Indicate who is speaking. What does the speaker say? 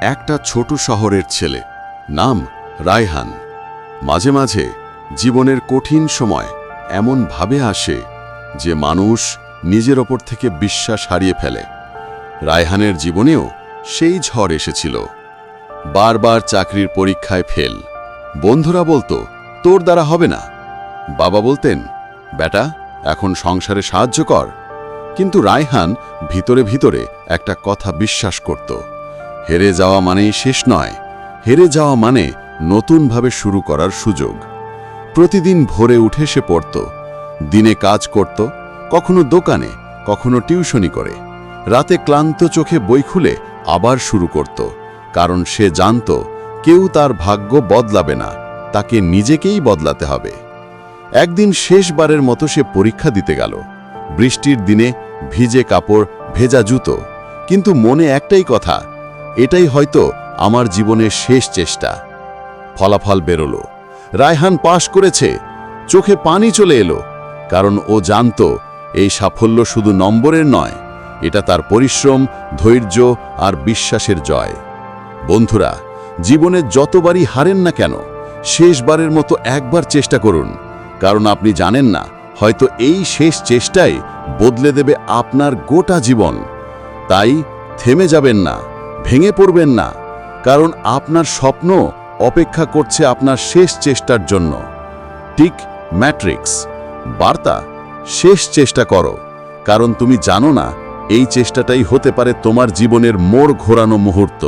Speaker 1: একটা ছোট শহরের ছেলে, নাম রায়হান। মাঝে মাঝে জীবনের কঠিন সময় এমনভাবে আসে যে মানুষ নিজের ওপর থেকে বিশ্বাস হারিয়ে ফেলে। রায়হানের জীবনেও সেই ঝড় এসেছিল। বারবার চাকরির পরীক্ষায় ফেল। বন্ধুরা বলতো, তোর দ্বারা হবে না। বাবা বলতেন, বেটা, এখন সংসারে সাহায্য কর। কিন্তু রায়হান ভিতরে ভিতরে একটা কথা বিশ্বাস করত, হেরে যাওয়া মানেই শেষ নয়, হেরে যাওয়া মানে নতুনভাবে শুরু করার সুযোগ। প্রতিদিন ভোরে উঠে সে পড়ত, দিনে কাজ করত, কখনো দোকানে, কখনো টিউশনি করে। রাতে ক্লান্ত চোখে বই খুলে আবার শুরু করত, কারণ সে জানত কেউ তার ভাগ্য বদলাবে না, তাকে নিজেকেই বদলাতে হবে। একদিন শেষবারের মতো সে পরীক্ষা দিতে গেল। বৃষ্টির দিনে ভিজে কাপড়, ভেজা জুতো, কিন্তু মনে একটাই কথা, এটাই হয়তো আমার জীবনের শেষ চেষ্টা। ফলাফল বেরোলো, রায়হান পাশ করেছে। চোখে পানি চলে এলো, কারণ ও জানত এই সাফল্য শুধু নম্বরের নয়, এটা তার পরিশ্রম, ধৈর্য আর বিশ্বাসের জয়। বন্ধুরা, জীবনে যতবারই হারেন না কেন, শেষবারের মতো একবার চেষ্টা করুন, কারণ আপনি জানেন না, হয়তো এই শেষ চেষ্টাই বদলে দেবে আপনার গোটা জীবন। তাই থেমে যাবেন না, ভেঙে পড়বেন না, কারণ আপনার স্বপ্ন অপেক্ষা করছে আপনার শেষ চেষ্টার জন্য। ঠিক ম্যাট্রিক্স বার্তা, শেষ চেষ্টা করো, কারণ তুমি জানো না এই চেষ্টাটাই হতে পারে তোমার জীবনের মোড় ঘোরানো মুহূর্ত।